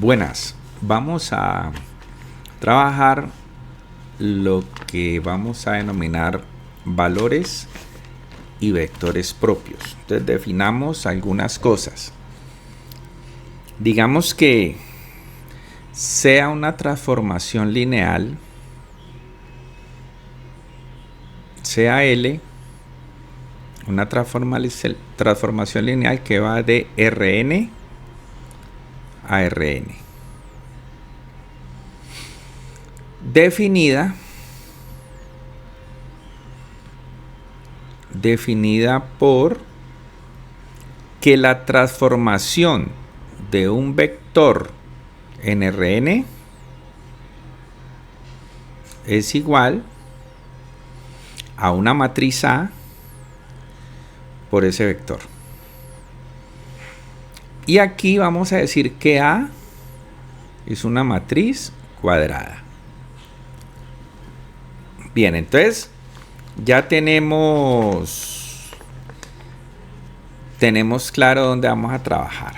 Buenas, vamos a trabajar lo que vamos a denominar valores y vectores propios. Entonces definamos algunas cosas. Digamos que sea una transformación lineal, sea L, una transformación lineal que va de Rn a Rn. Definida por que la transformación de un vector en Rn es igual a una matriz A por ese vector. Y aquí vamos a decir que A es una matriz cuadrada. Bien, entonces ya tenemos claro dónde vamos a trabajar.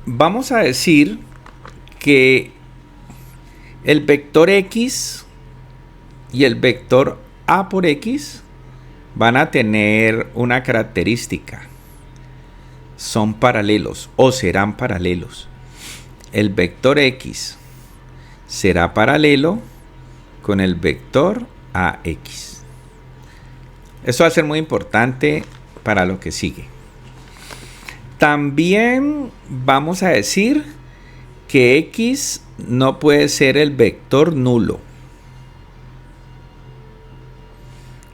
Vamos a decir que el vector X y el vector A por X van a tener una característica. Son paralelos o serán paralelos. El vector X será paralelo con el vector AX. Eso va a ser muy importante para lo que sigue. También vamos a decir que X no puede ser el vector nulo.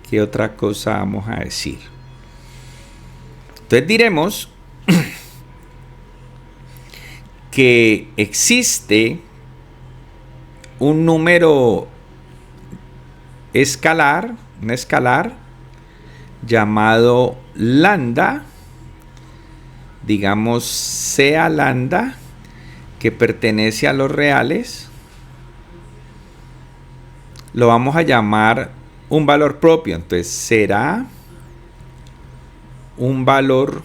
¿Qué otra cosa vamos a decir? Entonces diremos que existe un número escalar, un escalar llamado lambda, digamos sea lambda, que pertenece a los reales. Lo vamos a llamar un valor propio, entonces será un valor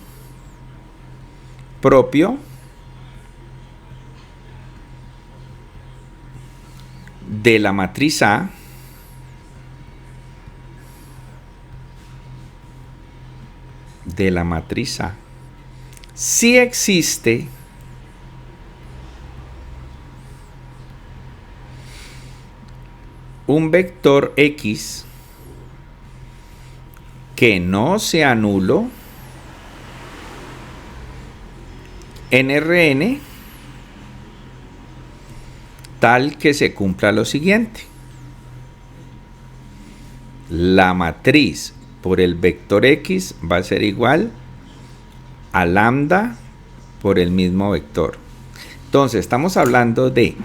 propio de la matriz A si existe un vector X que no sea nulo en Rn tal que se cumpla lo siguiente: la matriz por el vector X va a ser igual a lambda por el mismo vector. Entonces estamos hablando de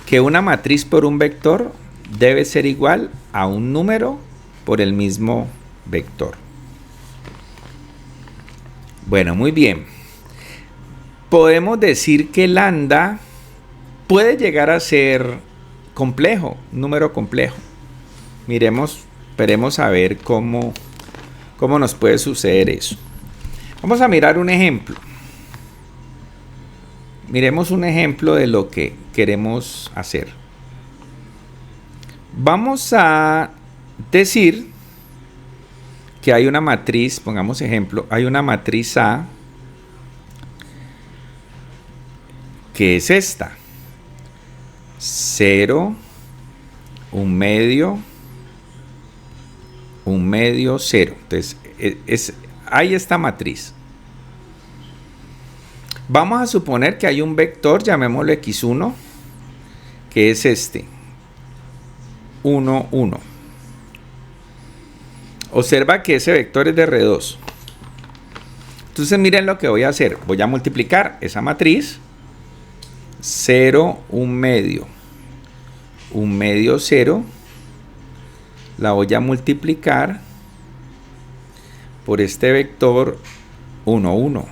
que una matriz por un vector debe ser igual a un número por el mismo vector. Bueno, muy bien. Podemos decir que lambda puede llegar a ser complejo, un número complejo. Esperemos a ver cómo nos puede suceder eso. Vamos a mirar un ejemplo. Miremos un ejemplo de lo que queremos hacer. Vamos a decir que hay una matriz, pongamos ejemplo, hay una matriz A que es esta: 0, 1 medio, 0. Entonces, hay esta matriz. Vamos a suponer que hay un vector, llamémoslo X1, que es este: 1, 1. Observa que ese vector es de R2. Entonces miren lo que voy a hacer. Voy a multiplicar esa matriz: 0, 1 medio, 0. La voy a multiplicar por este vector 1, 1.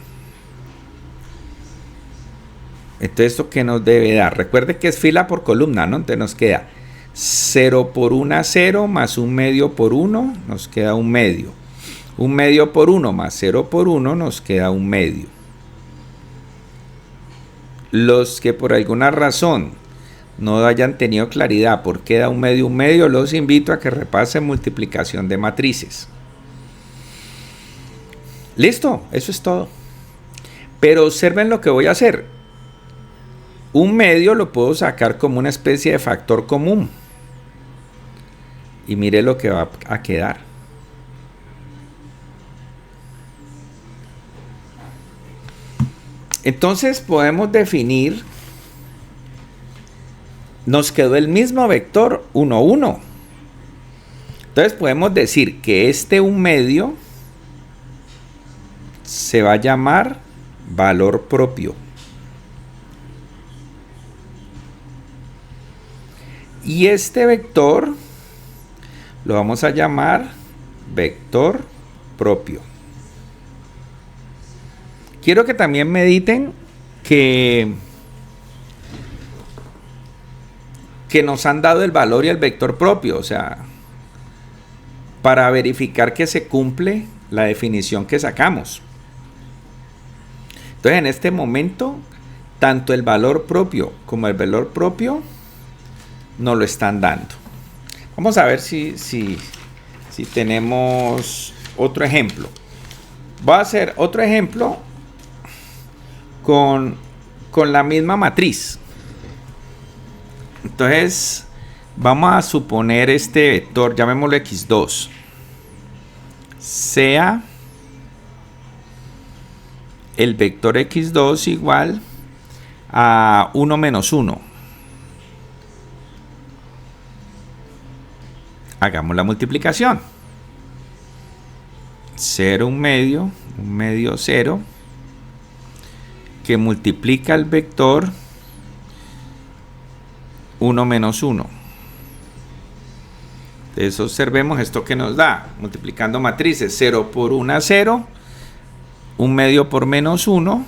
Entonces, ¿esto qué nos debe dar? Recuerde que es fila por columna, ¿no? Entonces nos queda 0 por 1, 0, más 1 medio por 1, nos queda 1 medio. 1 medio por 1 más 0 por 1 nos queda 1 medio. Los que por alguna razón no hayan tenido claridad por qué da un medio, los invito a que repasen multiplicación de matrices. Listo, eso es todo. Pero observen lo que voy a hacer. Un medio lo puedo sacar como una especie de factor común. Y mire lo que va a quedar. Entonces podemos definir, nos quedó el mismo vector 1, 1. Entonces podemos decir que este un medio se va a llamar valor propio. Y este vector lo vamos a llamar vector propio. Quiero que también mediten que nos han dado el valor y el vector propio, o sea, para verificar que se cumple la definición que sacamos. Entonces, en este momento, tanto el valor propio como el valor propio nos lo están dando. Vamos a ver si tenemos otro ejemplo. Voy a hacer otro ejemplo con la misma matriz. Entonces vamos a suponer este vector, llamémoslo x2, sea el vector x2 igual a 1 menos 1. Hagamos la multiplicación. 0, 1 medio, 0, que multiplica el vector 1 menos 1. Entonces observemos esto que nos da, multiplicando matrices, 0 por 1, 0, 1 medio por menos 1,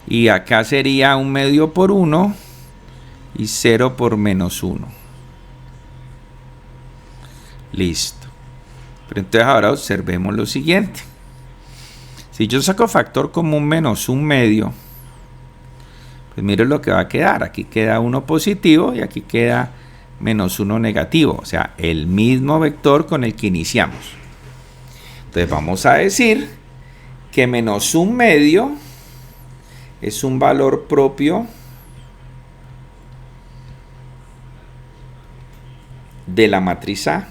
y acá sería 1 medio por 1 y 0 por menos 1. Listo. Pero entonces ahora observemos lo siguiente. Si yo saco factor común menos 1 medio, pues miren lo que va a quedar. Aquí queda 1 positivo y aquí queda menos 1 negativo. O sea, el mismo vector con el que iniciamos. Entonces vamos a decir que menos 1 medio es un valor propio de la matriz A.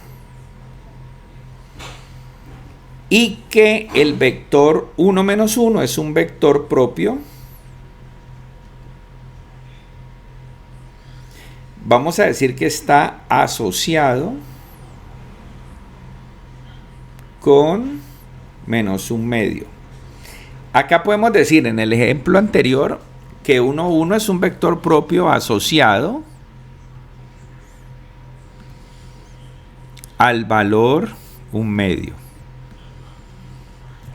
Y que el vector 1 menos 1 es un vector propio. Vamos a decir que está asociado con menos 1 medio. Acá podemos decir en el ejemplo anterior que 1, 1 es un vector propio asociado al valor 1 medio.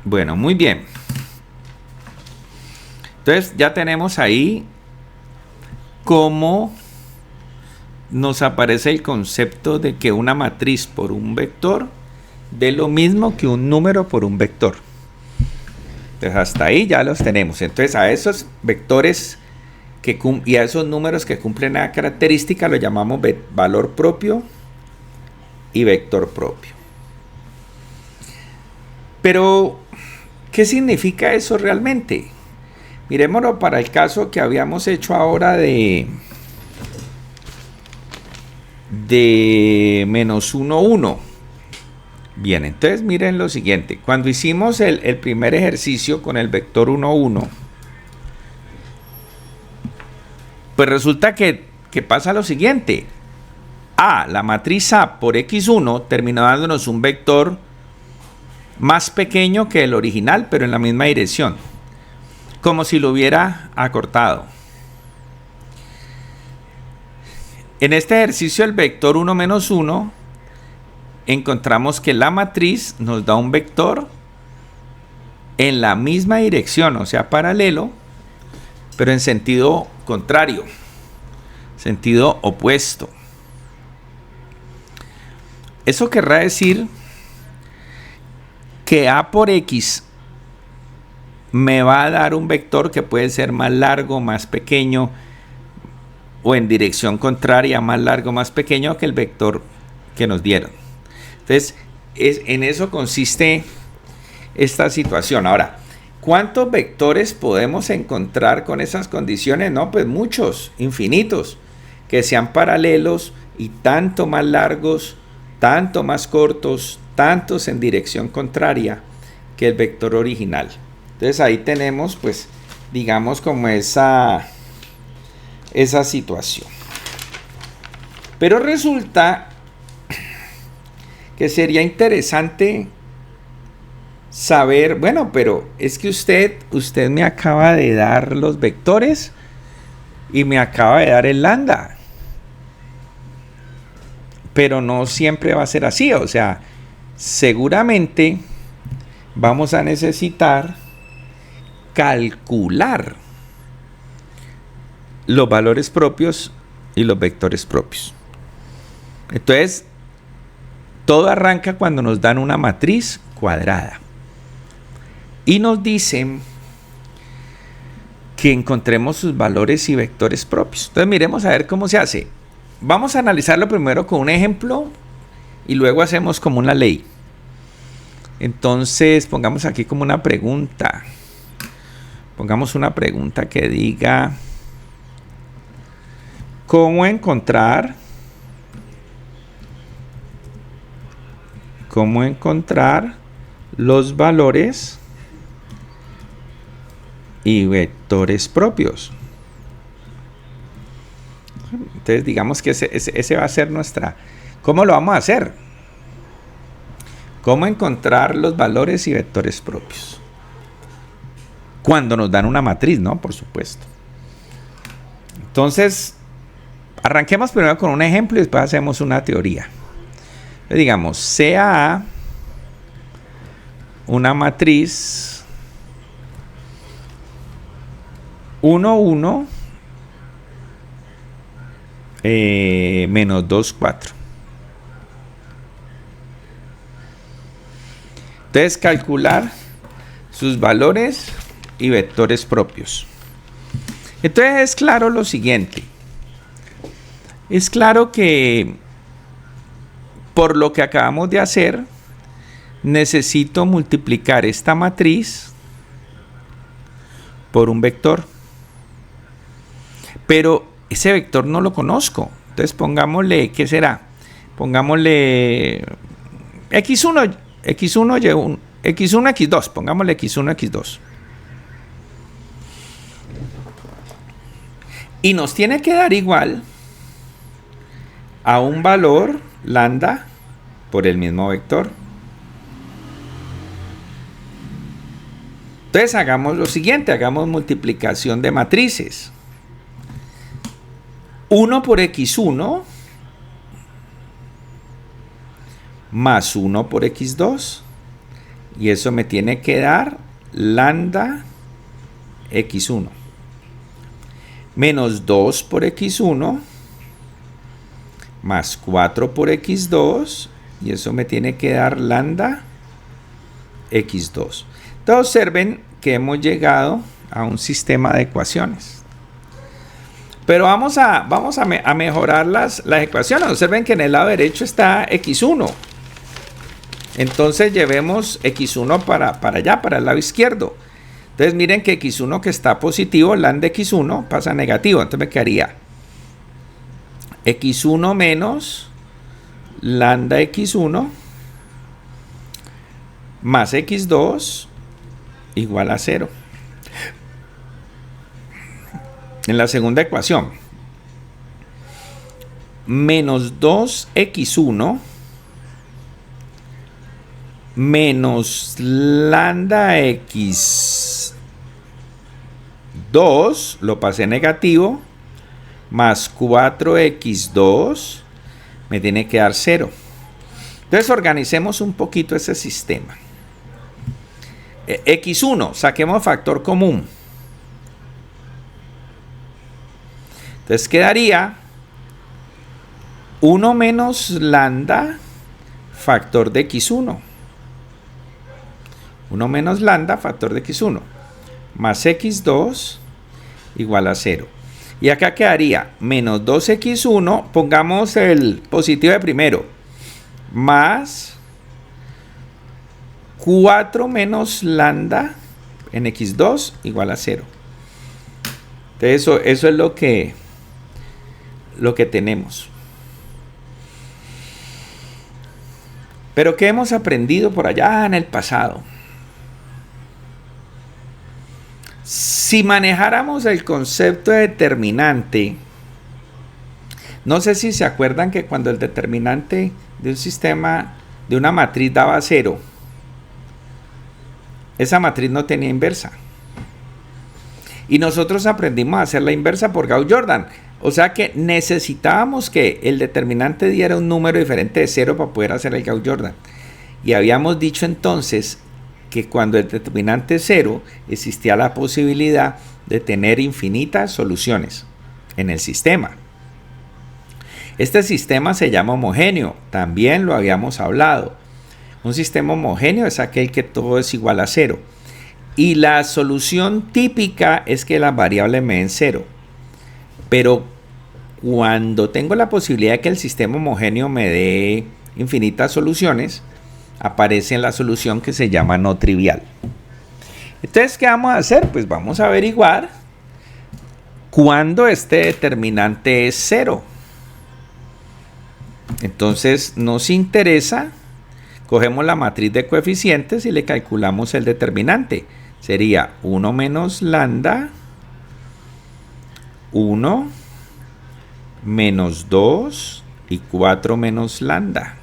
Bueno, muy bien. Entonces ya tenemos ahí cómo nos aparece el concepto de que una matriz por un vector dé lo mismo que un número por un vector. Entonces hasta ahí ya los tenemos. Entonces a esos vectores y a esos números que cumplen la característica lo llamamos valor propio y vector propio. Pero ¿qué significa eso realmente? Miremoslo para el caso que habíamos hecho ahora de menos 1, 1. Bien, entonces miren lo siguiente. Cuando hicimos el primer ejercicio con el vector 1, 1, pues resulta que pasa lo siguiente. La matriz A por x1 terminó dándonos un vector más pequeño que el original, pero en la misma dirección, como si lo hubiera acortado. En este ejercicio el vector 1 menos 1 encontramos que la matriz nos da un vector en la misma dirección, o sea, paralelo, pero en sentido contrario, sentido opuesto. Eso querrá decir que A por X me va a dar un vector que puede ser más largo, más pequeño, o en dirección contraria, más largo, más pequeño que el vector que nos dieron. Entonces, en eso consiste esta situación. Ahora, ¿cuántos vectores podemos encontrar con esas condiciones? No, pues muchos, infinitos, que sean paralelos y tanto más largos, tanto más cortos, tantos en dirección contraria que el vector original. Entonces ahí tenemos, pues, digamos, como esa situación. Pero resulta que sería interesante saber, bueno, pero es que usted me acaba de dar los vectores y me acaba de dar el lambda. Pero no siempre va a ser así, o sea, seguramente vamos a necesitar calcular los valores propios y los vectores propios. Entonces, todo arranca cuando nos dan una matriz cuadrada y nos dicen que encontremos sus valores y vectores propios. Entonces, miremos a ver cómo se hace. Vamos a analizarlo primero con un ejemplo y luego hacemos como una ley. Entonces, pongamos aquí como una pregunta. Pongamos una pregunta que diga: ¿cómo encontrar los valores y vectores propios? Entonces, digamos que ese va a ser nuestra... ¿Cómo lo vamos a hacer? ¿Cómo encontrar los valores y vectores propios? Cuando nos dan una matriz, ¿no? Por supuesto. Entonces, arranquemos primero con un ejemplo y después hacemos una teoría. Entonces, digamos, sea A una matriz 1, 1, menos 2, 4. Entonces, calcular sus valores y vectores propios. Entonces, es claro lo siguiente. Es claro que por lo que acabamos de hacer, necesito multiplicar esta matriz por un vector. Pero ese vector no lo conozco. Entonces pongámosle, ¿qué será? Pongámosle x1, x1, y1, x1, x2. Pongámosle x1, x2. Y nos tiene que dar igual a un valor lambda por el mismo vector. Entonces hagamos lo siguiente, hagamos multiplicación de matrices. 1 por x1 más 1 por x2, y eso me tiene que dar lambda x1 menos 2 por x1 más 4 por x2, y eso me tiene que dar lambda x2. Entonces observen que hemos llegado a un sistema de ecuaciones. Pero vamos a mejorar las ecuaciones. Observen que en el lado derecho está x1. Entonces llevemos x1 para allá, para el lado izquierdo. Entonces miren que x1 que está positivo, lambda x1 pasa a negativo. Entonces me quedaría x1 menos lambda x1 más x2 igual a 0. En la segunda ecuación, menos 2x1 menos lambda x2, lo pasé negativo, más 4x2, me tiene que dar 0. Entonces organicemos un poquito ese sistema. X1, saquemos factor común. Entonces quedaría 1 menos lambda factor de x1. 1 menos lambda factor de x1. más x2 igual a 0. Y acá quedaría menos 2x1, pongamos el positivo de primero, más 4 menos lambda en x2 igual a 0. Entonces eso es lo que tenemos. Pero ¿qué hemos aprendido por allá en el pasado? Si manejáramos el concepto de determinante, no sé si se acuerdan que cuando el determinante de un sistema, de una matriz daba 0, esa matriz no tenía inversa. Y nosotros aprendimos a hacer la inversa por Gauss-Jordan. O sea que necesitábamos que el determinante diera un número diferente de 0 para poder hacer el Gauss-Jordan. Y habíamos dicho entonces que cuando el determinante es 0, existía la posibilidad de tener infinitas soluciones en el sistema. Este sistema se llama homogéneo, también lo habíamos hablado. Un sistema homogéneo es aquel que todo es igual a 0. Y la solución típica es que las variables me den 0. Pero cuando tengo la posibilidad de que el sistema homogéneo me dé infinitas soluciones, aparece en la solución que se llama no trivial. Entonces, ¿qué vamos a hacer? Pues vamos a averiguar cuándo este determinante es 0. Entonces, nos interesa, cogemos la matriz de coeficientes y le calculamos el determinante. Sería 1 menos lambda, 1 menos 2 y 4 menos lambda.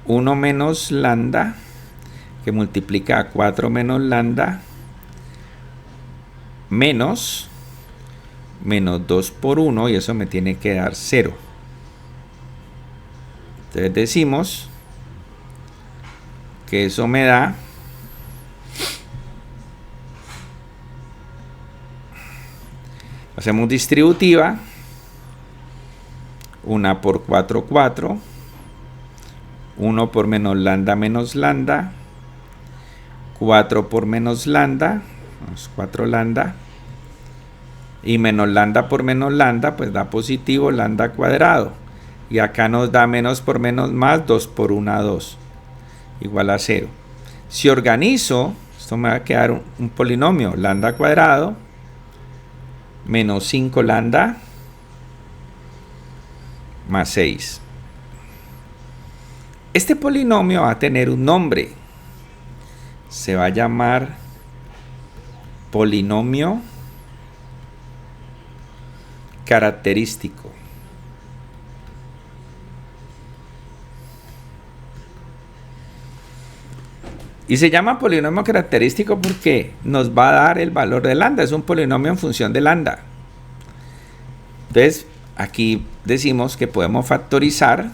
1 menos lambda que multiplica a 4 menos lambda menos 2 por 1 y eso me tiene que dar 0. Entonces decimos que eso me da hacemos distributiva 1 por 4, 4, 1 por menos lambda, 4 por menos lambda, 4 lambda, y menos lambda por menos lambda, pues da positivo lambda cuadrado. Y acá nos da menos por menos más, 2 por 1, 2, igual a 0. Si organizo, esto me va a quedar un polinomio, lambda cuadrado, menos 5 lambda, más 6. Este polinomio va a tener un nombre. Se va a llamar polinomio característico. Y se llama polinomio característico porque nos va a dar el valor de lambda. Es un polinomio en función de lambda. Entonces, aquí decimos que podemos factorizar.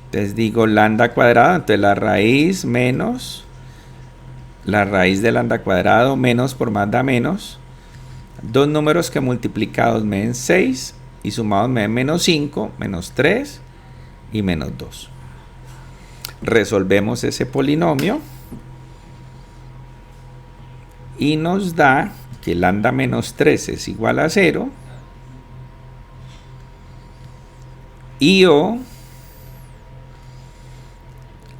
Entonces digo lambda cuadrado, entonces la raíz menos la raíz de lambda cuadrado menos por más da menos. Dos números que multiplicados me den 6 y sumados me den menos 5, menos 3 y menos 2. Resolvemos ese polinomio y nos da que lambda menos 3 es igual a 0 y o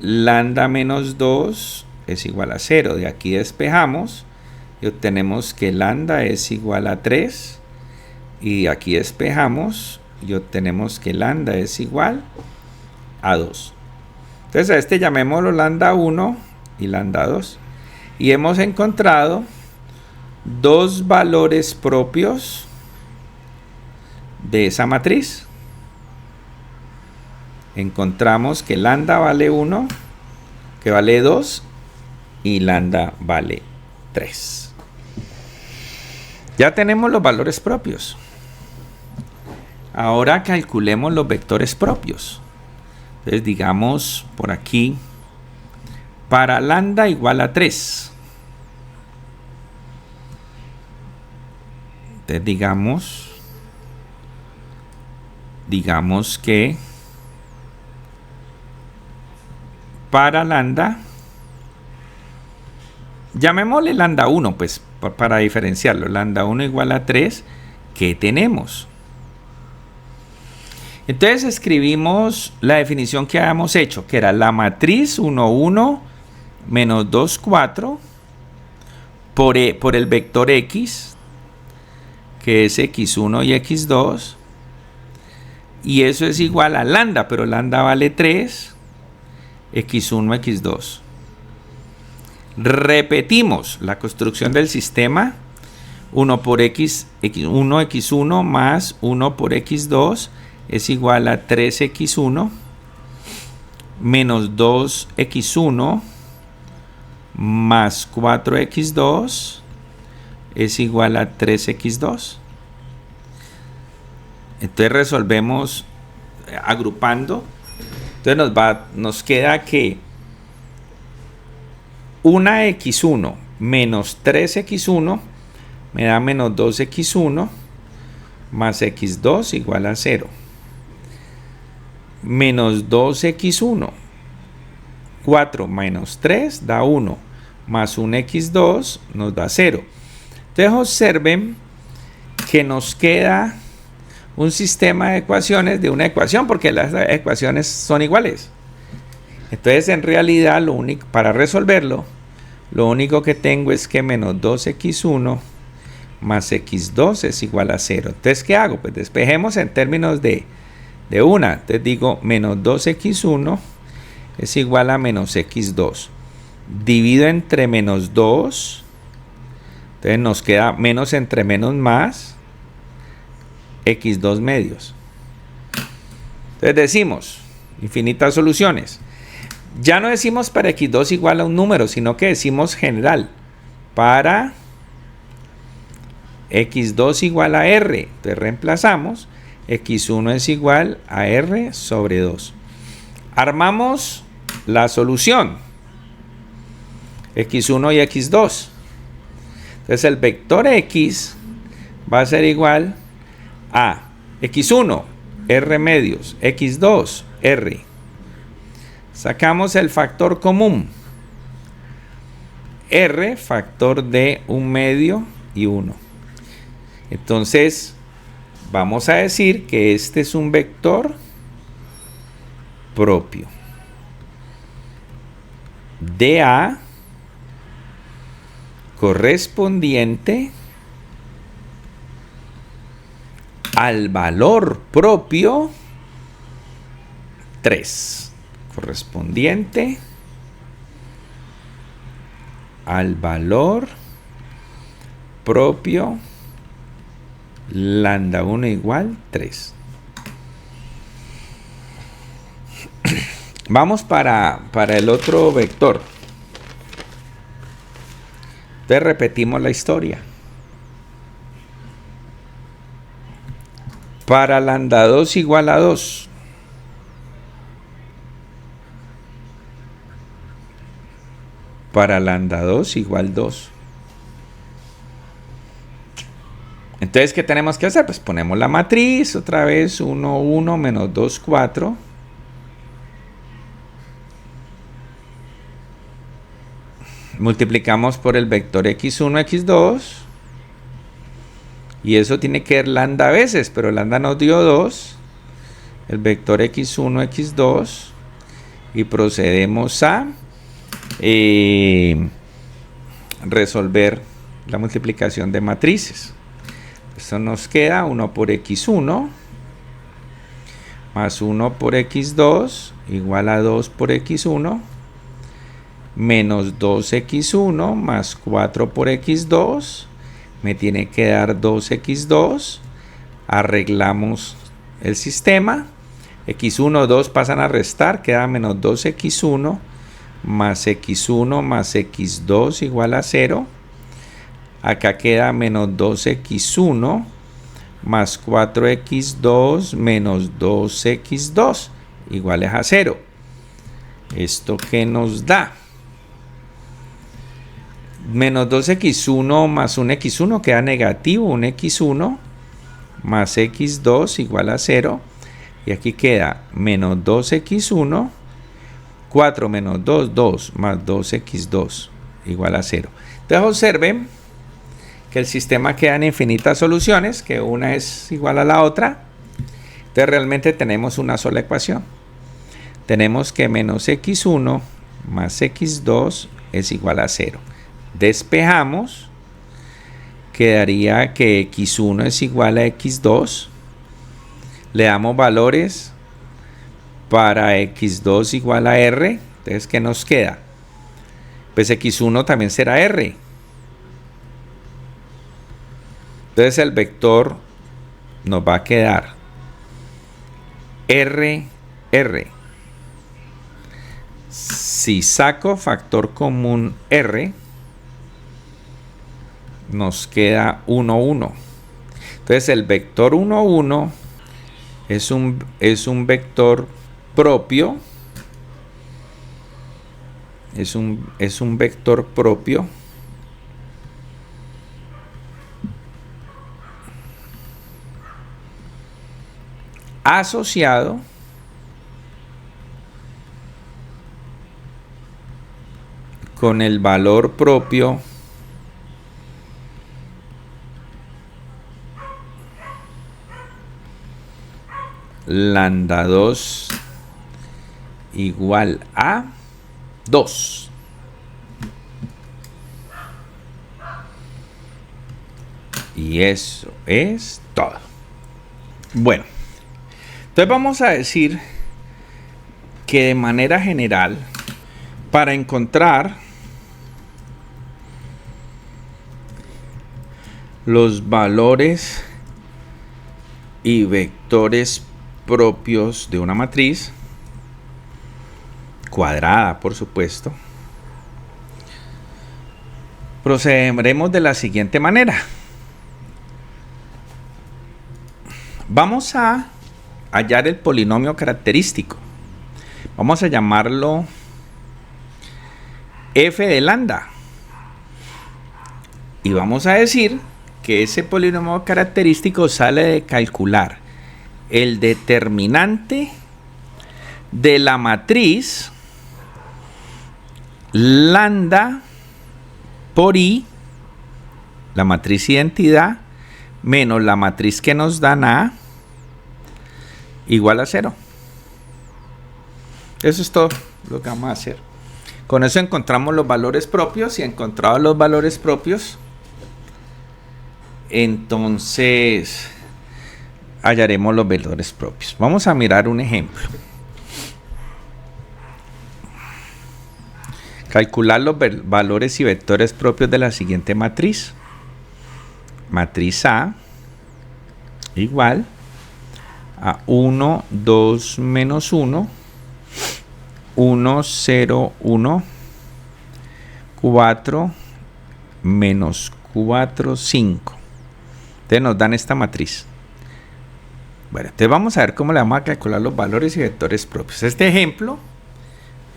lambda menos 2 es igual a 0. De aquí despejamos y obtenemos que lambda es igual a 3 y aquí despejamos y obtenemos que lambda es igual a 2. Entonces a este llamémoslo lambda 1 y lambda 2 y hemos encontrado dos valores propios de esa matriz. Encontramos que lambda vale 1, que vale 2 y lambda vale 3. Ya tenemos los valores propios. Ahora calculemos los vectores propios. Entonces digamos por aquí, para lambda igual a 3. Entonces digamos que para lambda llamémosle lambda 1, pues, para diferenciarlo. Lambda 1 igual a 3. ¿Qué tenemos? Entonces escribimos la definición que habíamos hecho, que era la matriz 1, 1 menos 2, 4 por el vector x, que es x1 y x2, y eso es igual a lambda, pero lambda vale 3, x1, x2. Repetimos la construcción del sistema. 1 por x, 1 x1 más 1 por x2 es igual a 3x1 menos 2x1 más 4x2 es igual a 3x2. Entonces resolvemos agrupando. Entonces nos queda que 1x1 menos 3x1 me da menos 2x1 más x2 igual a 0. Menos 2x1. 4 menos 3 da 1. Más un x2 nos da 0. Entonces observen que nos queda un sistema de ecuaciones de una ecuación, porque las ecuaciones son iguales. Entonces en realidad para resolverlo, lo único que tengo es que menos 2x1 más x2 es igual a 0. Entonces, ¿qué hago? Pues despejemos en términos de una. Entonces digo, menos 2x1 es igual a menos x2. Divido entre menos 2. Entonces nos queda menos entre menos más x2 medios. Entonces decimos, infinitas soluciones. Ya no decimos para x2 igual a un número, sino que decimos general. Para x2 igual a r, entonces reemplazamos, x1 es igual a r sobre 2. Armamos la solución, x1 y x2. Entonces el vector x va a ser igual a x1, r medios, x2, r. Sacamos el factor común, r, factor de un medio y 1. Entonces, vamos a decir que este es un vector propio de A correspondiente al valor propio 3. Correspondiente al valor propio lambda 1 igual 3. Vamos para el otro vector. Entonces repetimos la historia. Para lambda 2 igual a 2. Para lambda 2 igual 2. Entonces, ¿qué tenemos que hacer? Pues ponemos la matriz, otra vez 1, 1, menos 2, 4. Multiplicamos por el vector x1, x2. Y eso tiene que ser lambda veces, pero lambda nos dio 2. El vector x1, x2. Y procedemos a resolver la multiplicación de matrices. Esto nos queda 1 por x1 más 1 por x2 igual a 2 por x1 menos 2x1 más 4 por x2 me tiene que dar 2x2. Arreglamos el sistema. x1, 2 pasan a restar, queda menos 2x1 más x1 más x2 igual a 0. Acá queda menos 2x1 más 4x2 menos 2x2 iguales a 0. ¿Esto qué nos da? Menos 2x1 más un x1 queda negativo, un x1 más x2 igual a 0. Y aquí queda menos 2x1, 4 menos 2, 2 más 2x2 igual a 0. Entonces observen que el sistema queda en infinitas soluciones, que una es igual a la otra. Entonces realmente tenemos una sola ecuación. Tenemos que menos x1 más x2 es igual a 0. Despejamos. Quedaría que x1 es igual a x2. Le damos valores para x2 igual a r. Entonces, ¿qué nos queda? Pues x1 también será r. Entonces el vector nos va a quedar r. Si saco factor común r, nos queda 1, 1. Entonces el vector 1, 1 es un vector propio. Es un vector propio asociado con el valor propio lambda 2 igual a 2. Y eso es todo. Bueno, entonces vamos a decir que de manera general, para encontrar los valores y vectores propios de una matriz cuadrada, por supuesto, procederemos de la siguiente manera. Vamos a hallar el polinomio característico. Vamos a llamarlo f de lambda. Y vamos a decir que ese polinomio característico sale de calcular el determinante de la matriz lambda por i, la matriz identidad, menos la matriz que nos dan a igual a 0. Eso es todo lo que vamos a hacer. Con eso encontramos los valores propios, y encontrados los valores propios, entonces hallaremos los valores propios. Vamos a mirar un ejemplo. Calcular los valores y vectores propios de la siguiente matriz. Matriz A igual a 1, 2, menos 1, 1, 0, 1, 4, menos 4, 5. Entonces nos dan esta matriz. Bueno, entonces vamos a ver cómo le vamos a calcular los valores y vectores propios.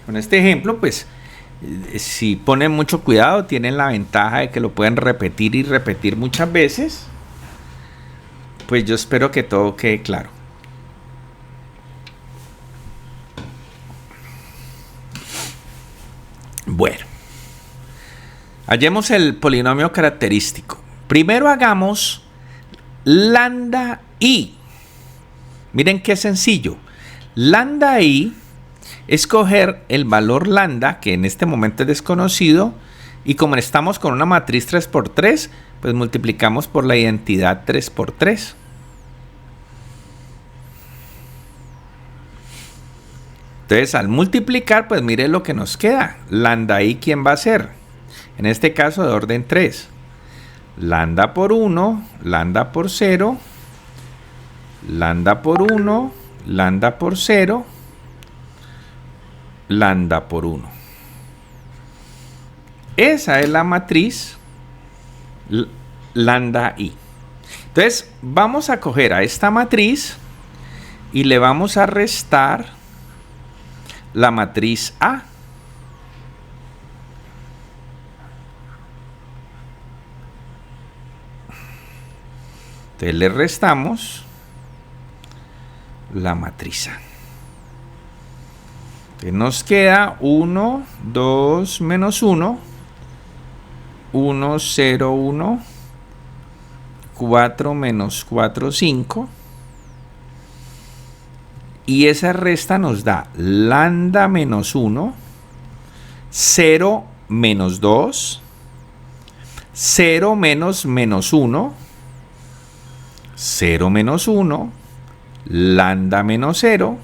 Con este ejemplo, pues, si ponen mucho cuidado, tienen la ventaja de que lo pueden repetir y repetir muchas veces. Pues yo espero que todo quede claro. Bueno, hallemos el polinomio característico. Primero hagamos lambda i. Miren qué sencillo. Lambda i es coger el valor lambda, que en este momento es desconocido, y como estamos con una matriz 3×3, pues multiplicamos por la identidad 3×3. Entonces, al multiplicar, pues mire lo que nos queda. Lambda i, ¿quién va a ser? En este caso, de orden 3. Lambda por 1, lambda por 0, lambda por 1, lambda por 0, lambda por 1. Esa es la matriz lambda i. Entonces, vamos a coger a esta matriz y le vamos a restar la matriz A. Entonces le restamos la matriz A. Entonces nos queda 1, 2, menos 1, 1, 0, 1, 4 menos 4, 5. Y esa resta nos da lambda menos 1, 0 menos 2, 0 menos menos 1, 0 menos 1, lambda menos 0,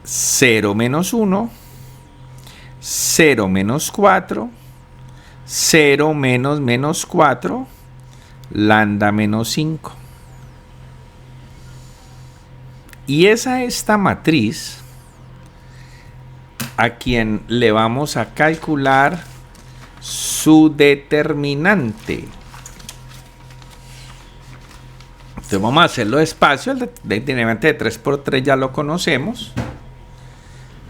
0 menos 1, 0 menos 4, 0 menos menos 4, lambda menos 5. Y es a esta matriz a quien le vamos a calcular su determinante. Entonces vamos a hacerlo despacio. El determinante de 3 por 3 ya lo conocemos.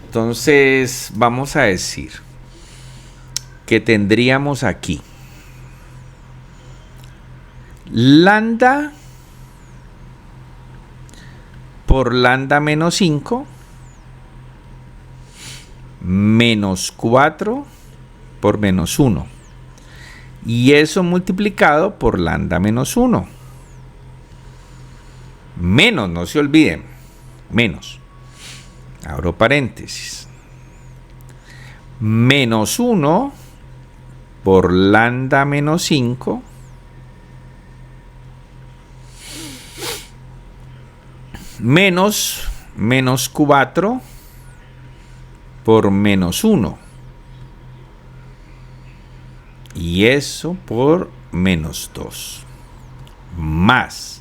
Entonces vamos a decir que tendríamos aquí lambda por lambda menos 5 menos 4 por menos 1. Y eso multiplicado por lambda menos 1. Menos, no se olviden, menos. Abro paréntesis. Menos 1 por lambda menos 5 menos 4 por menos 1. Y eso por menos 2. Más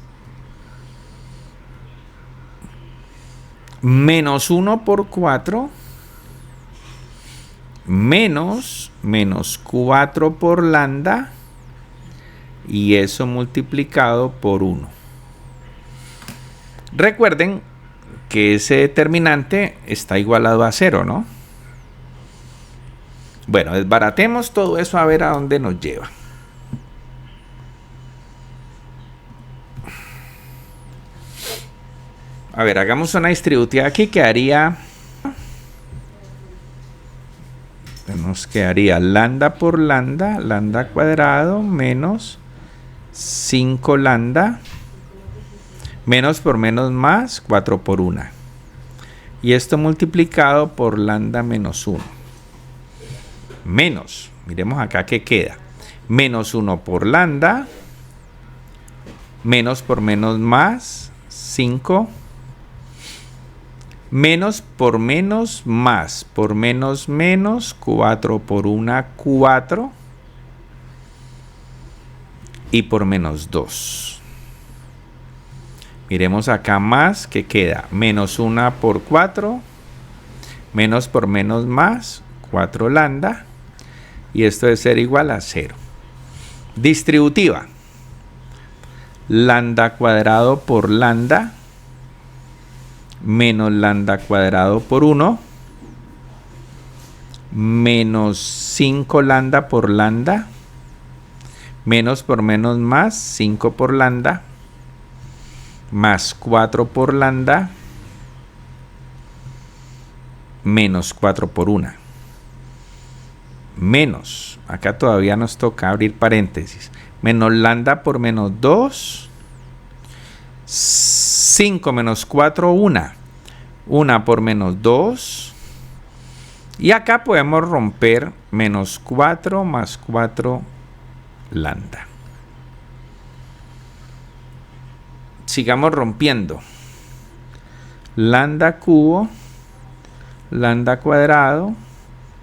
menos 1 por 4 menos 4 por lambda. Y eso multiplicado por 1. Recuerden que ese determinante está igualado a 0, ¿no? Bueno, desbaratemos todo eso a ver a dónde nos lleva. A ver, hagamos una distributiva aquí que haría... Nos quedaría lambda por lambda, lambda cuadrado menos 5 lambda. Menos por menos más, 4 por 1. Y esto multiplicado por lambda menos 1. Menos, miremos acá qué queda. Menos 1 por lambda. Menos por menos más, 5. Menos por menos más, por menos menos, 4 por 1, 4. Y por menos 2. Miremos acá más, que queda menos 1 por 4, menos por menos más, 4 lambda, y esto debe ser igual a 0. Distributiva. Lambda cuadrado por lambda, menos lambda cuadrado por 1, menos 5 lambda por lambda, menos por menos más, 5 por lambda, más 4 por lambda, menos 4 por 1. Menos, acá todavía nos toca abrir paréntesis, menos lambda por menos 2, 5 menos 4, 1. 1 por menos 2. Y acá podemos romper menos 4 más 4 lambda. Sigamos rompiendo. Lambda cubo, lambda cuadrado,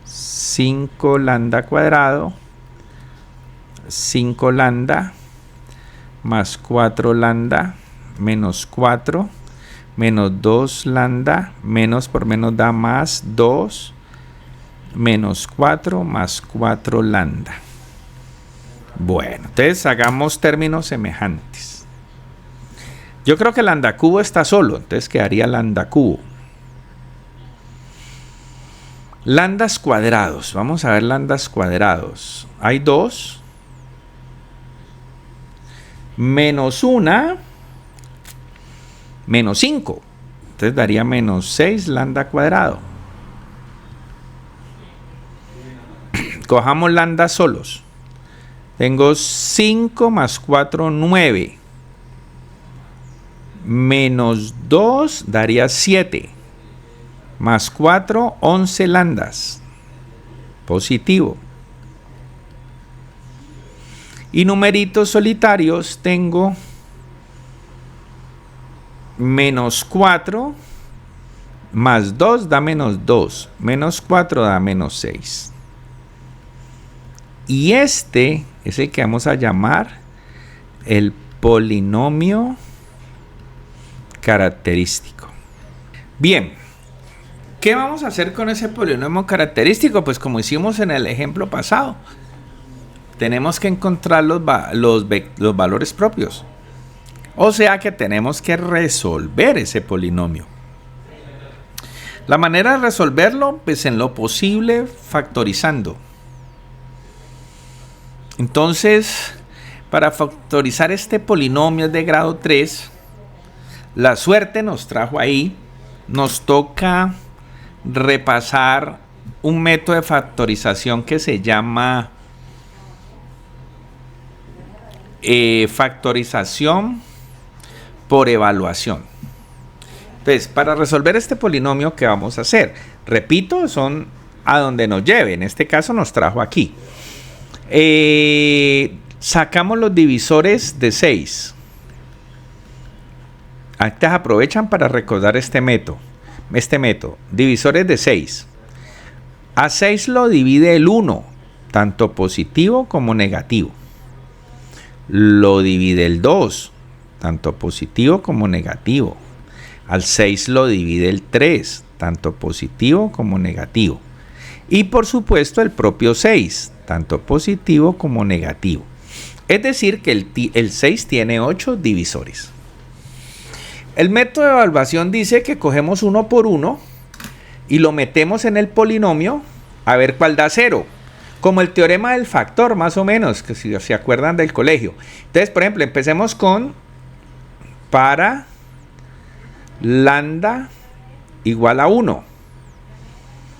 5 lambda cuadrado, 5 lambda, más 4 lambda, menos 4, menos 2 lambda, menos por menos da más 2, menos 4 más 4 lambda. Bueno, entonces hagamos términos semejantes. Yo creo que lambda cubo está solo, entonces quedaría lambda cubo. Lambdas cuadrados, vamos a ver lambdas cuadrados. Hay 2. Menos 1, menos 5. Entonces daría menos 6 lambda cuadrado. Cojamos lambda solos. Tengo 5 más 4, 9. Menos 2 daría 7. Más 4, 11 lambdas. Positivo. Y numeritos solitarios tengo menos 4 más 2 da menos 2. Menos 4 da menos 6. Y este es el que vamos a llamar el polinomio característico. Bien, ¿qué vamos a hacer con ese polinomio característico? Pues como hicimos en el ejemplo pasado, tenemos que encontrar los valores propios. O sea que tenemos que resolver ese polinomio. La manera de resolverlo, pues en lo posible, factorizando. Entonces, para factorizar este polinomio de grado 3, la suerte nos trajo ahí. Nos toca repasar un método de factorización que se llama factorización por evaluación. Entonces, para resolver este polinomio, ¿qué vamos a hacer? Repito, son a donde nos lleve. En este caso nos trajo aquí. Sacamos los divisores de 6. Antes aprovechan para recordar este método. Divisores de 6. A 6 lo divide el 1, tanto positivo como negativo. Lo divide el 2, tanto positivo como negativo. Al 6 lo divide el 3, tanto positivo como negativo. Y por supuesto el propio 6, tanto positivo como negativo. Es decir, que el 6 tiene 8 divisores. El método de evaluación dice que cogemos uno por uno y lo metemos en el polinomio a ver cuál da 0. Como el teorema del factor, más o menos, que si se acuerdan del colegio. Entonces, por ejemplo, empecemos con para lambda igual a 1.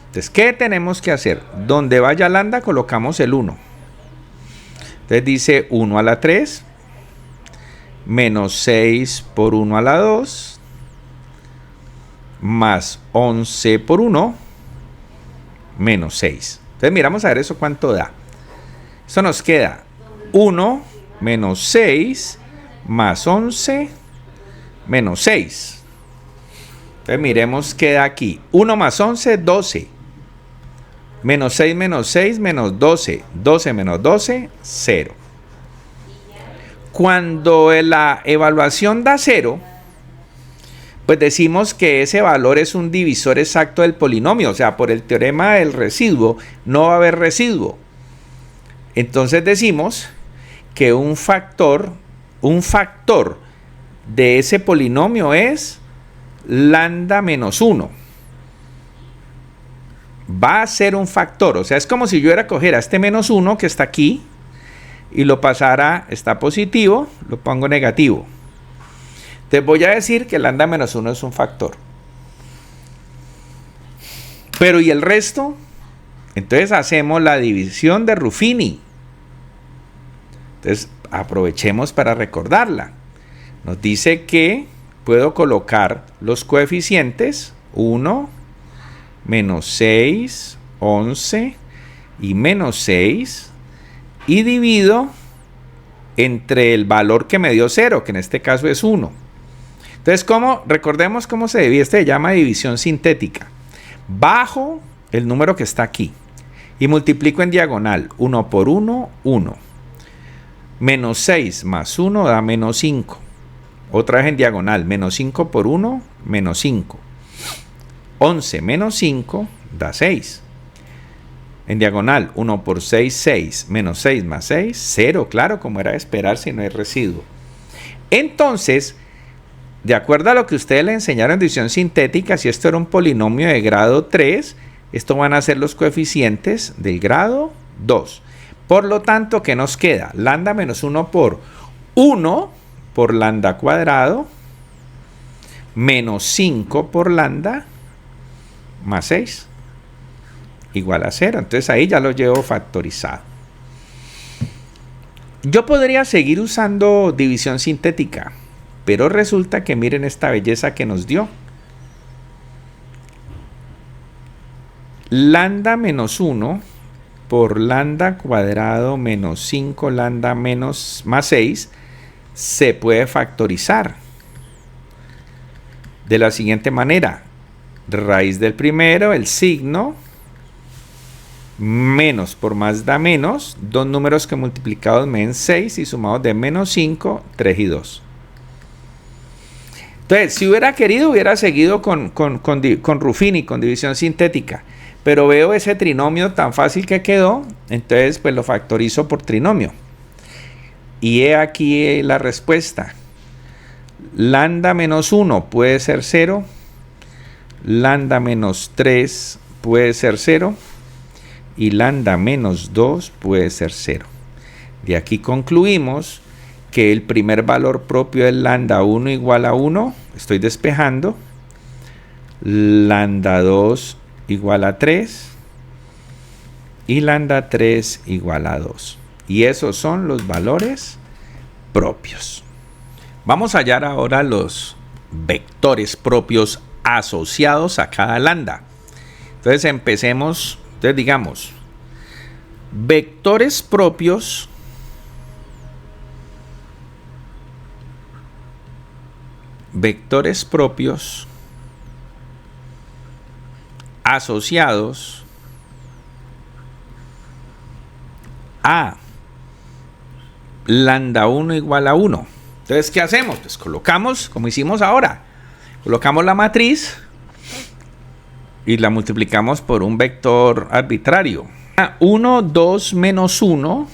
Entonces, ¿qué tenemos que hacer? Donde vaya lambda, colocamos el 1. Entonces dice 1 a la 3, menos 6 por 1 a la 2, más 11 por 1, menos 6. Entonces miramos a ver eso cuánto da. Eso nos queda 1 menos 6 más 11 menos 6. Entonces miremos qué da aquí. 1 más 11, 12. Menos 6 menos 6 menos 12. 12 menos 12, 0. Cuando la evaluación da 0, pues decimos que ese valor es un divisor exacto del polinomio. O sea, por el teorema del residuo no va a haber residuo. Entonces decimos que un factor de ese polinomio es lambda menos 1. Va a ser un factor. O sea, es como si yo cogiera este menos 1 que está aquí y lo pasara, está positivo, lo pongo negativo. Te voy a decir que lambda menos 1 es un factor. Pero ¿y el resto? Entonces hacemos la división de Ruffini. Entonces aprovechemos para recordarla. Nos dice que puedo colocar los coeficientes 1, menos 6, 11 y menos 6 y divido entre el valor que me dio 0, que en este caso es 1. Entonces, recordemos cómo se divide. Se llama división sintética. Bajo el número que está aquí y multiplico en diagonal. 1 por 1, 1. Menos 6 más 1 da menos 5. Otra vez en diagonal. Menos 5 por 1, menos 5. 11 menos 5 da 6. En diagonal, 1 por 6, 6. Menos 6 más 6, 0. Claro, como era de esperar si no hay residuo. Entonces, de acuerdo a lo que ustedes le enseñaron en división sintética, si esto era un polinomio de grado 3, esto van a ser los coeficientes del grado 2. Por lo tanto, ¿qué nos queda? Lambda menos 1 por 1 por lambda cuadrado, menos 5 por lambda, más 6. igual a 0. Entonces ahí ya lo llevo factorizado. Yo podría seguir usando división sintética, pero resulta que miren esta belleza que nos dio. Lambda menos 1 por lambda cuadrado menos 5 lambda menos más 6 se puede factorizar de la siguiente manera. Raíz del primero, el signo, menos por más da menos, dos números que multiplicados me den 6 y sumados de menos 5, 3 y 2. Entonces, si hubiera querido, hubiera seguido con Ruffini, con división sintética. Pero veo ese trinomio tan fácil que quedó, entonces pues lo factorizo por trinomio. Y he aquí la respuesta. Lambda menos 1 puede ser 0. Lambda menos 3 puede ser 0. Y lambda menos 2 puede ser 0. De aquí concluimos que el primer valor propio es lambda 1 igual a 1. Estoy despejando. Lambda 2 igual a 3. Y lambda 3 igual a 2. Y esos son los valores propios. Vamos a hallar ahora los vectores propios asociados a cada lambda. Entonces empecemos. Entonces digamos, vectores propios asociados a lambda 1 igual a 1. Entonces, ¿qué hacemos? Pues colocamos, como hicimos ahora, colocamos la matriz y la multiplicamos por un vector arbitrario. 1, 2 menos 1.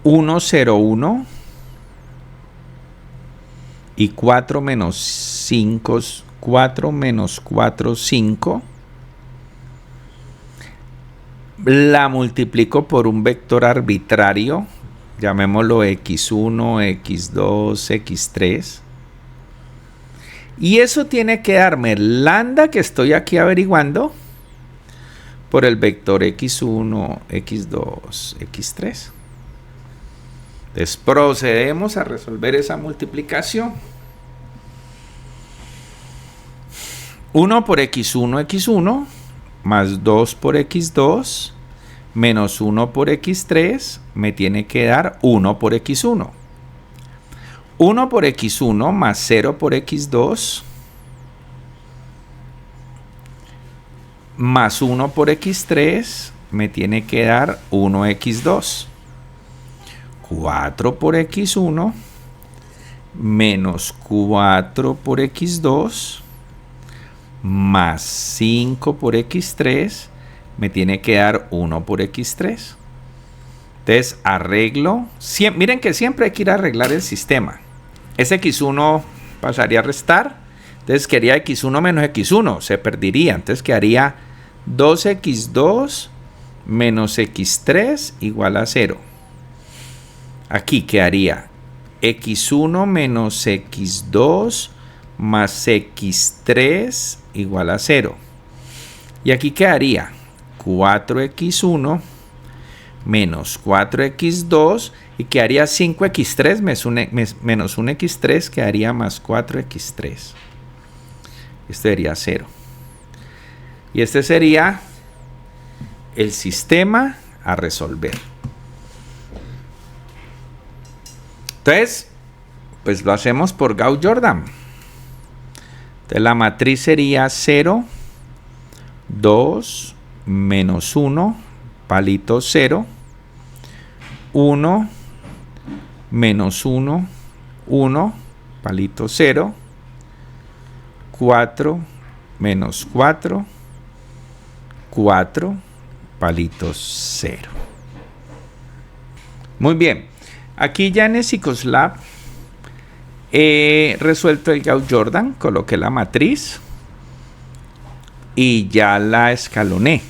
1, 0, 1. Y 4 menos 5. 4 menos 4, 5. La multiplico por un vector arbitrario. Llamémoslo x1, x2, x3. Y eso tiene que darme lambda que estoy aquí averiguando por el vector x1, x2, x3. Entonces procedemos a resolver esa multiplicación. 1 por x1, x1, más 2 por x2, menos 1 por x3, me tiene que dar 1 por x1. 1 por x1 más 0 por x2 más 1 por x3 me tiene que dar 1x2. 4 por x1 menos 4 por x2 más 5 por x3 me tiene que dar 1 por x3. Entonces arreglo. Miren que siempre hay que ir a arreglar el sistema. Ese x1 pasaría a restar. Entonces quedaría x1 menos x1. Se perdería. Entonces quedaría 2x2 menos x3 igual a 0. Aquí quedaría x1 menos x2 más x3 igual a 0. Y aquí quedaría 4x1 menos 4x2 y quedaría 5x3 menos 1x3 quedaría más 4x3. Este sería 0. Y este sería el sistema a resolver. Entonces, pues lo hacemos por Gauss-Jordan. Entonces la matriz sería 0, 2, menos 1, palito 0, 1, menos 1, 1, palito 0, 4, menos 4, 4, palito 0. Muy bien, aquí ya en el Psicoslab he resuelto el Gauss-Jordan, coloqué la matriz y ya la escaloné.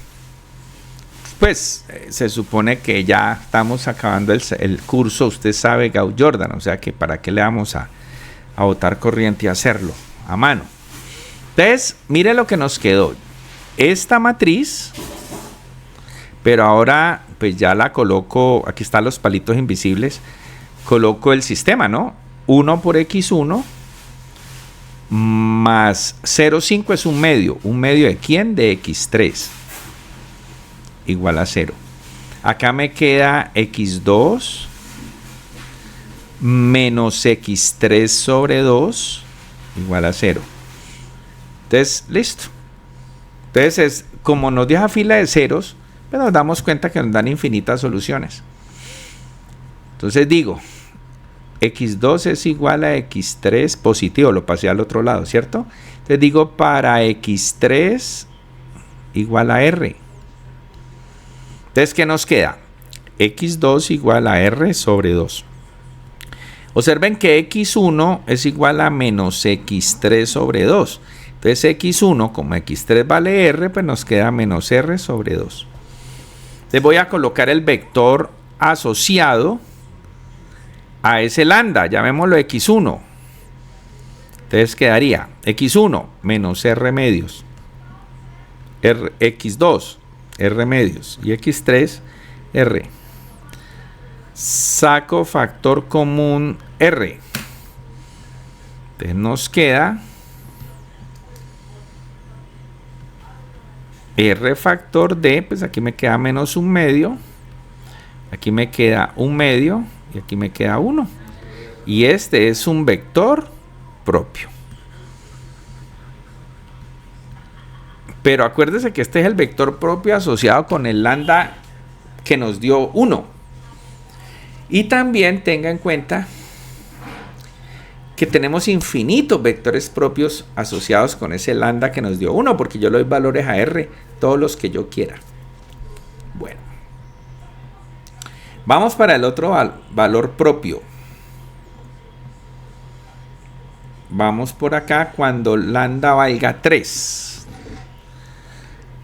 Pues se supone que ya estamos acabando el curso, usted sabe Gauss-Jordan, o sea que para qué le vamos a botar corriente y hacerlo a mano. Entonces, mire lo que nos quedó. Esta matriz, pero ahora pues ya la coloco, aquí están los palitos invisibles, coloco el sistema, ¿no? 1 por x1 más 0,5 es un medio. ¿Un medio de quién? De x3. Igual a 0. Acá me queda x2 menos x3 sobre 2 igual a 0. Entonces, listo. Entonces, como nos deja fila de ceros, pues nos damos cuenta que nos dan infinitas soluciones. Entonces digo, x2 es igual a x3 positivo, lo pasé al otro lado, ¿cierto? Entonces digo, para x3 igual a r. Entonces, ¿qué nos queda? x2 igual a r sobre 2. Observen que x1 es igual a menos x3 sobre 2. Entonces x1, como x3 vale r, pues nos queda menos r sobre 2. Entonces voy a colocar el vector asociado a ese lambda, llamémoslo x1. Entonces quedaría x1 menos r medios, x2 r medios y x3 r. Saco factor común r. Entonces nos queda r factor de, pues aquí me queda menos un medio, aquí me queda un medio y aquí me queda 1. Y este es un vector propio. Pero acuérdese que este es el vector propio asociado con el lambda que nos dio 1. Y también tenga en cuenta que tenemos infinitos vectores propios asociados con ese lambda que nos dio 1, porque yo le doy valores a r, todos los que yo quiera. Bueno, vamos para el otro valor propio. Vamos por acá cuando lambda valga 3.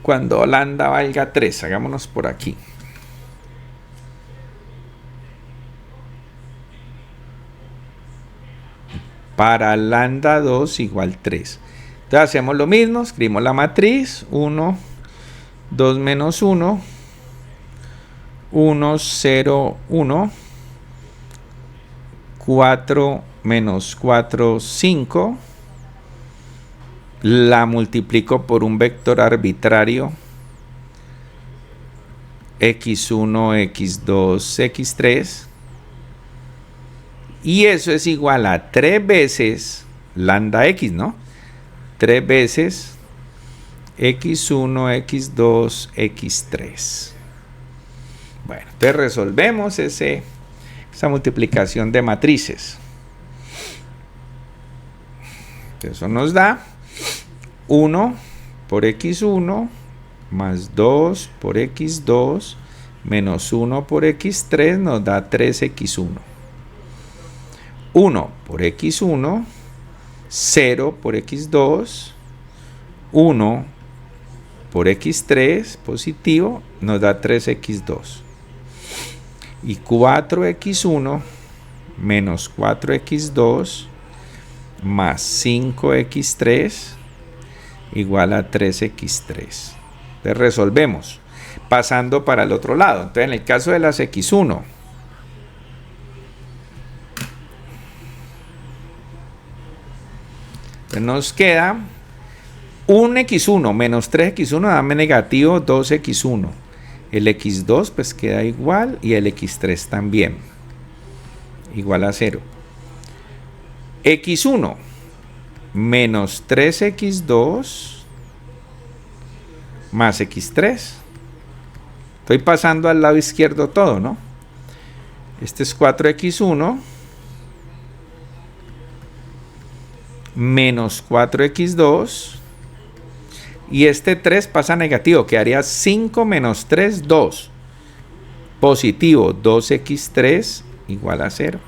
Cuando lambda valga 3, hagámonos por aquí. Para lambda 2 igual 3. Entonces hacemos lo mismo, escribimos la matriz, 1, 2 menos 1, 1, 0, 1, 4 menos 4, 5. La multiplico por un vector arbitrario, x1, x2, x3. Y eso es igual a 3 veces lambda x, ¿no? 3 veces x1, x2, x3. Bueno, entonces resolvemos esa multiplicación de matrices. Eso nos da 1 por x1 más 2 por x2 menos 1 por x3 nos da 3x1. 1 por x1, 0 por x2, 1 por x3 positivo nos da 3x2. Y 4x1 menos 4x2 más 5x3 igual a 3x3. Entonces resolvemos pasando para el otro lado. Entonces en el caso de las x1, nos queda un x1 menos 3x1 dame negativo 2x1. El x2 pues queda igual y el x3 también. Igual a 0. x1 menos 3x2 más x3. Estoy pasando al lado izquierdo todo, ¿no? Este es 4x1 menos 4x2 y este 3 pasa negativo, quedaría 5 menos 3, 2. Positivo, 2x3 igual a 0.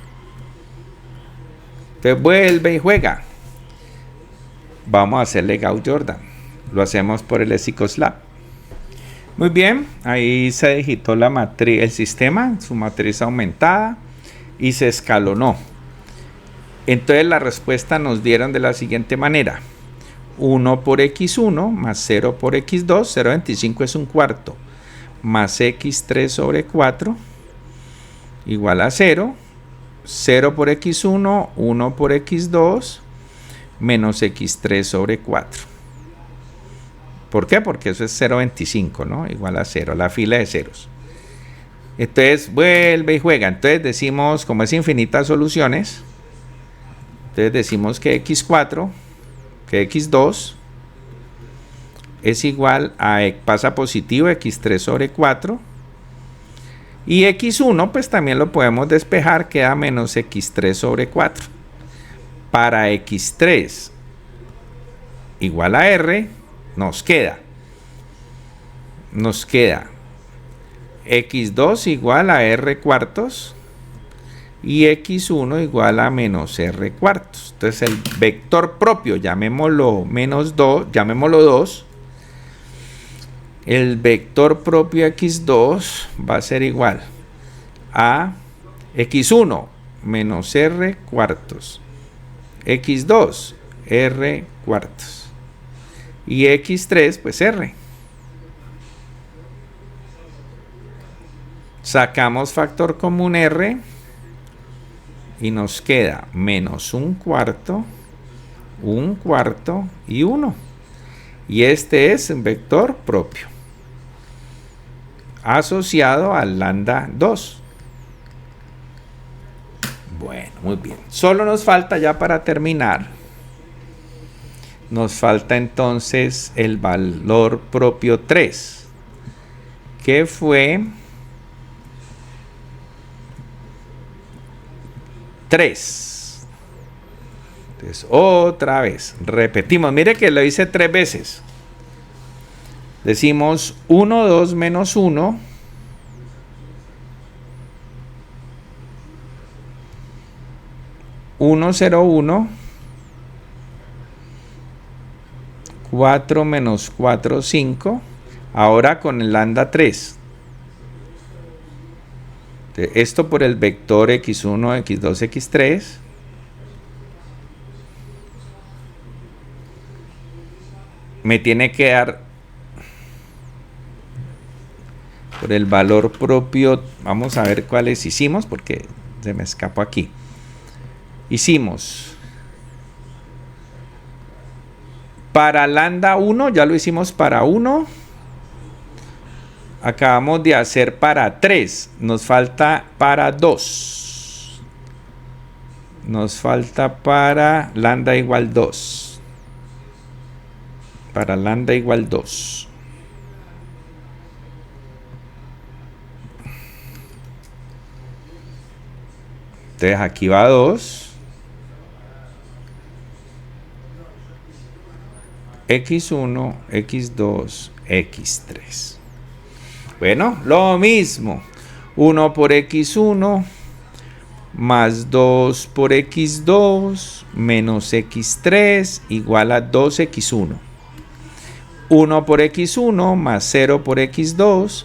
Entonces vuelve y juega. Vamos a hacerle Gauss-Jordan. Lo hacemos por el Esikoslab. Muy bien, ahí se digitó la matriz, el sistema, su matriz aumentada y se escalonó. Entonces la respuesta nos dieron de la siguiente manera: 1 por x1 más 0 por x2, 0,25 es un cuarto, más x3 sobre 4 igual a 0, 0 por x1, 1 por x2, menos x3 sobre 4. ¿Por qué? Porque eso es 0,25, ¿no? Igual a 0, la fila de ceros. Entonces vuelve y juega. Entonces decimos, como es infinitas soluciones, entonces decimos que x4, que x2 es igual a, pasa positivo, x3 sobre 4. Y x1 pues también lo podemos despejar, queda menos x3 sobre 4. Para x3 igual a r, nos queda x2 igual a r cuartos y x1 igual a menos r cuartos. Entonces el vector propio, llamémoslo menos 2, llamémoslo 2. El vector propio x2 va a ser igual a x1 menos r cuartos, x2 r cuartos y x3 pues r. Sacamos factor común r y nos queda menos un cuarto y 1. Y este es un vector propio asociado al lambda 2. Bueno, muy bien. Solo nos falta ya para terminar. Nos falta entonces el valor propio 3, que fue 3. Entonces, otra vez, repetimos. Mire que lo hice 3 veces. Decimos 1, 2 menos 1. 1, 0, 1. 4 menos 4, 5. Ahora con el lambda 3. Esto por el vector x1, x2, x3. Me tiene que dar por el valor propio. Vamos a ver cuáles hicimos porque se me escapó aquí. Hicimos para lambda 1, ya lo hicimos para 1. Acabamos de hacer para 3. Nos falta para 2. Nos falta para lambda igual 2. Para lambda igual 2. Entonces aquí va 2. x1, x2, x3. Bueno, lo mismo. 1 por x1 más 2 por x2 menos x3 igual a 2x1. 1 por x1 más 0 por x2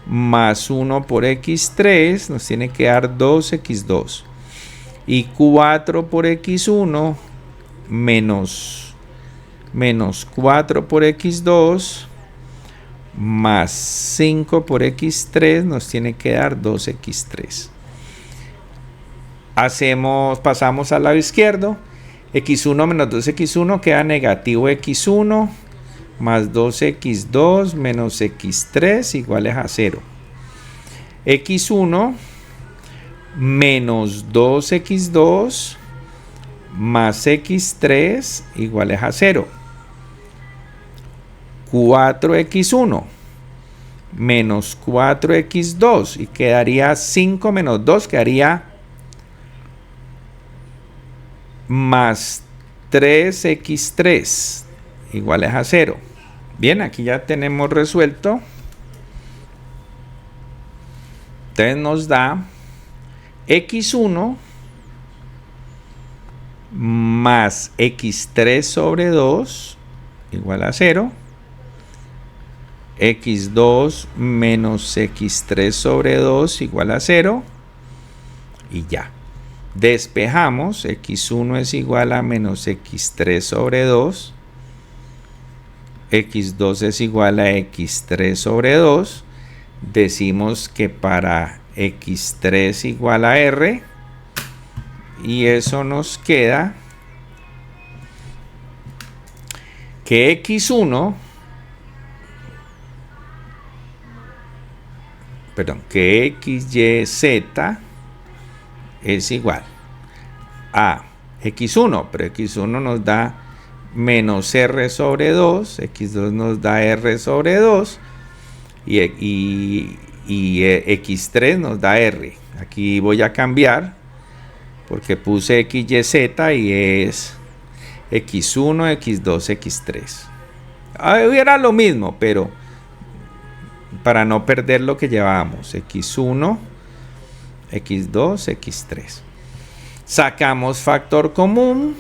más 1 por x3 nos tiene que dar 2x2. Y 4 por x1 menos 4 por x2 más 5 por x3 nos tiene que dar 2x3. Pasamos al lado izquierdo. x1 menos 2x1 queda negativo x1 más 2x2 menos x3 iguales a 0. x1 menos 2x2 más x3 iguales a 0. 4x1 menos 4x2 y quedaría 5 menos 2, quedaría más 3x3 iguales a 0. Bien, aquí ya tenemos resuelto. Entonces nos da x1 más x3 sobre 2 igual a 0. x2 menos x3 sobre 2 igual a 0. Y ya. Despejamos. x1 es igual a menos x3 sobre 2. x2 es igual a x3 sobre 2, decimos que para x3 igual a r, y eso nos queda que x1, que xyz es igual a x1, pero x1 nos da menos r sobre 2, x2 nos da r sobre 2, y x3 nos da r. Aquí voy a cambiar porque puse xyz y es x1, x2, x3. Era lo mismo, pero para no perder lo que llevábamos, x1, x2, x3. Sacamos factor común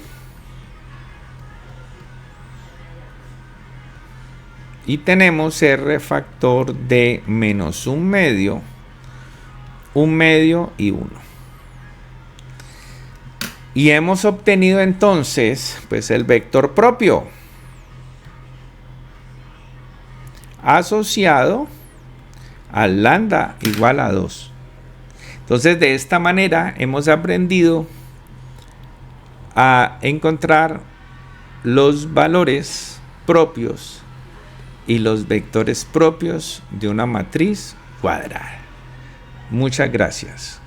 y tenemos r factor de menos 1/2, 1/2 y 1. Y hemos obtenido entonces pues el vector propio asociado al lambda igual a 2. Entonces de esta manera hemos aprendido a encontrar los valores propios y los vectores propios de una matriz cuadrada. Muchas gracias.